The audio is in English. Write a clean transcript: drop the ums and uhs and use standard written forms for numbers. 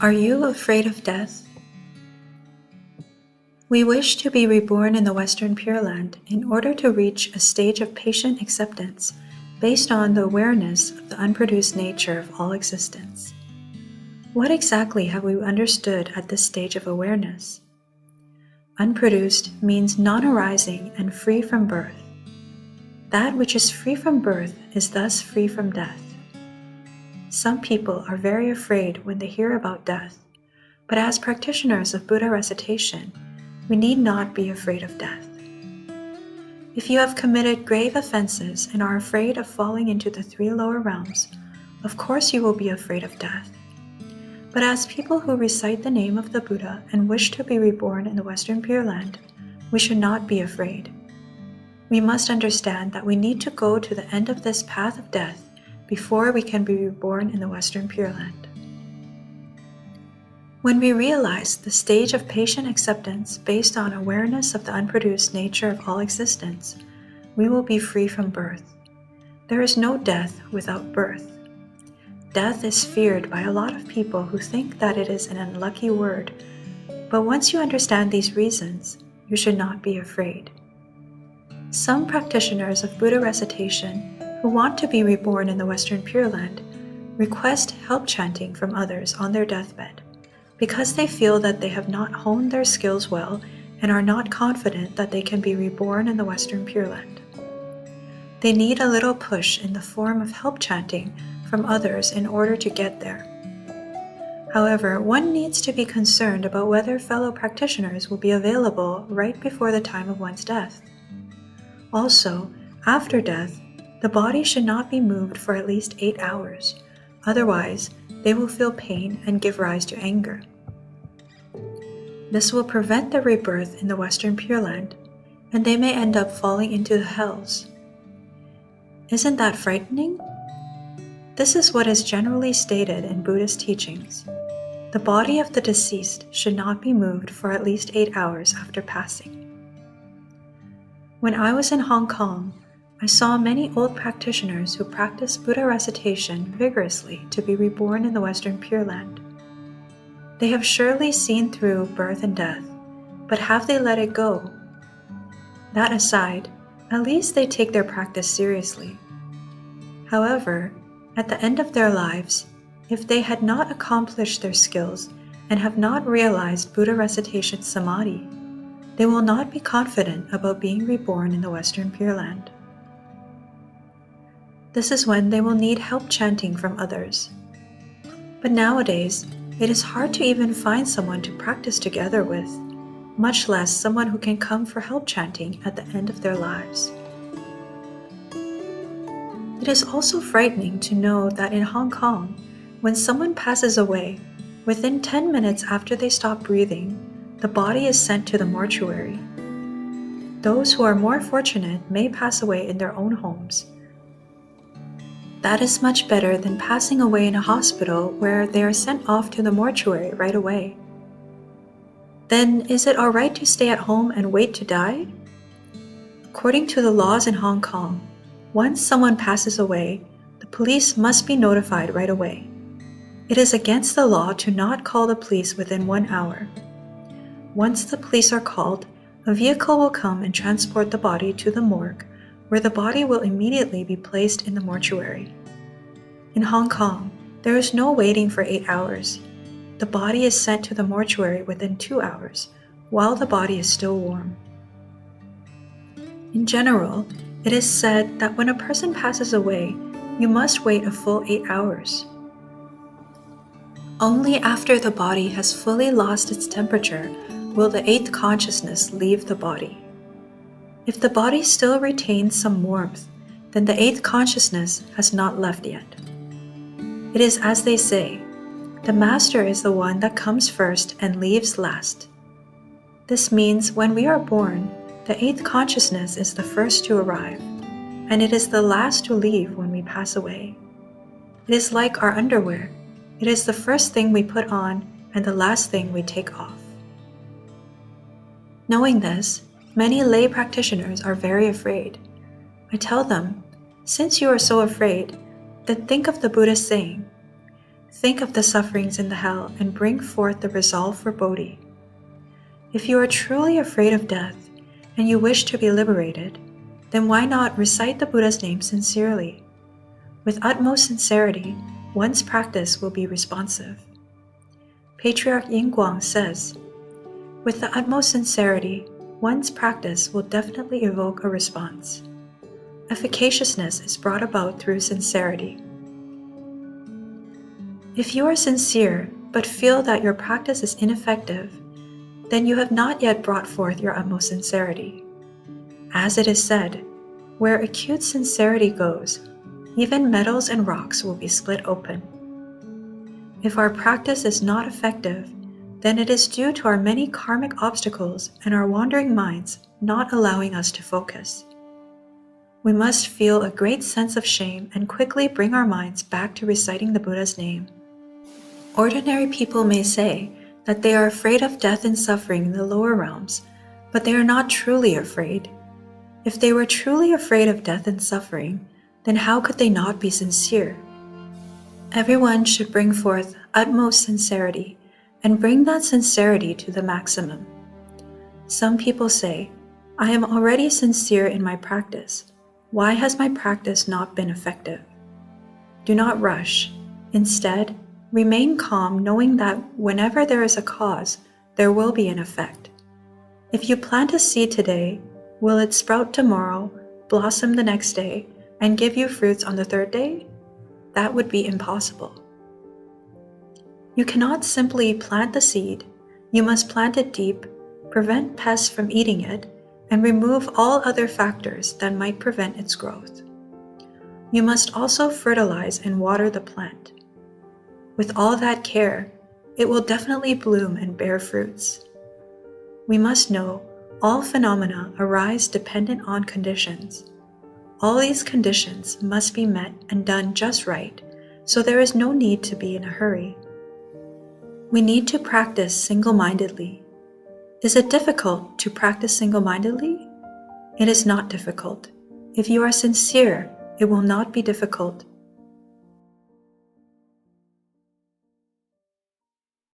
Are you afraid of death? We wish to be reborn in the Western Pure Land in order to reach a stage of patient acceptance based on the awareness of the unproduced nature of all existence. What exactly have we understood at this stage of awareness? Unproduced means non-arising and free from birth. That which is free from birth is thus free from death. Some people are very afraid when they hear about death, but as practitioners of Buddha recitation, we need not be afraid of death. If you have committed grave offenses and are afraid of falling into the 3 lower realms, of course you will be afraid of death. But as people who recite the name of the Buddha and wish to be reborn in the Western Pure Land, we should not be afraid. We must understand that we need to go to the end of this path of death before we can be reborn in the Western Pure Land. When we realize the stage of patient acceptance based on awareness of the unproduced nature of all existence, we will be free from birth. There is no death without birth. Death is feared by a lot of people who think that it is an unlucky word, but once you understand these reasons, you should not be afraid. Some practitioners of Buddha recitation who want to be reborn in the Western Pure Land request help chanting from others on their deathbed because they feel that they have not honed their skills well and are not confident that they can be reborn in the Western Pure Land. They need a little push in the form of help chanting from others in order to get there. However, one needs to be concerned about whether fellow practitioners will be available right before the time of one's death. Also, after death, the body should not be moved for at least 8 hours, otherwise they will feel pain and give rise to anger. This will prevent the rebirth in the Western Pure Land, and they may end up falling into the hells. Isn't that frightening? This is what is generally stated in Buddhist teachings. The body of the deceased should not be moved for at least 8 hours after passing. When I was in Hong Kong, I saw many old practitioners who practice Buddha recitation vigorously to be reborn in the Western Pure Land. They have surely seen through birth and death, but have they let it go? That aside, at least they take their practice seriously. However, at the end of their lives, if they had not accomplished their skills and have not realized Buddha recitation samadhi, they will not be confident about being reborn in the Western Pure Land. This is when they will need help chanting from others. But nowadays, it is hard to even find someone to practice together with, much less someone who can come for help chanting at the end of their lives. It is also frightening to know that in Hong Kong, when someone passes away, within 10 minutes after they stop breathing, the body is sent to the mortuary. Those who are more fortunate may pass away in their own homes. That is much better than passing away in a hospital where they are sent off to the mortuary right away. Then is it all right to stay at home and wait to die? According to the laws in Hong Kong, once someone passes away, the police must be notified right away. It is against the law to not call the police within 1 hour. Once the police are called, a vehicle will come and transport the body to the morgue, where the body will immediately be placed in the mortuary. In Hong Kong, there is no waiting for 8 hours. The body is sent to the mortuary within 2 hours, while the body is still warm. In general, it is said that when a person passes away, you must wait a full 8 hours. Only after the body has fully lost its temperature will the 8th consciousness leave the body. If the body still retains some warmth, then the 8th consciousness has not left yet. It is as they say, the master is the one that comes first and leaves last. This means when we are born, the 8th consciousness is the first to arrive, and it is the last to leave when we pass away. It is like our underwear. It is the first thing we put on and the last thing we take off. Knowing this, many lay practitioners are very afraid. I tell them, since you are so afraid, then think of the Buddha's saying, Think of the sufferings in the hell and bring forth the resolve for Bodhi. If you are truly afraid of death and you wish to be liberated, then why not recite the Buddha's name sincerely? With utmost sincerity, one's practice will be responsive. Patriarch Yingguang says, with the utmost sincerity, one's practice will definitely evoke a response. Efficaciousness is brought about through sincerity. If you are sincere but feel that your practice is ineffective, then you have not yet brought forth your utmost sincerity. As it is said, where acute sincerity goes, even metals and rocks will be split open. If our practice is not effective, then it is due to our many karmic obstacles and our wandering minds not allowing us to focus. We must feel a great sense of shame and quickly bring our minds back to reciting the Buddha's name. Ordinary people may say that they are afraid of death and suffering in the lower realms, but they are not truly afraid. If they were truly afraid of death and suffering, then how could they not be sincere? Everyone should bring forth utmost sincerity and bring that sincerity to the maximum. Some people say, I am already sincere in my practice. Why has my practice not been effective? Do not rush. Instead, remain calm, knowing that whenever there is a cause, there will be an effect. If you plant a seed today, will it sprout tomorrow, blossom the next day, and give you fruits on the third day? That would be impossible. You cannot simply plant the seed. You must plant it deep, prevent pests from eating it, and remove all other factors that might prevent its growth. You must also fertilize and water the plant. With all that care, it will definitely bloom and bear fruits. We must know all phenomena arise dependent on conditions. All these conditions must be met and done just right, so there is no need to be in a hurry. We need to practice single-mindedly. Is it difficult to practice single-mindedly? It is not difficult. If you are sincere, it will not be difficult.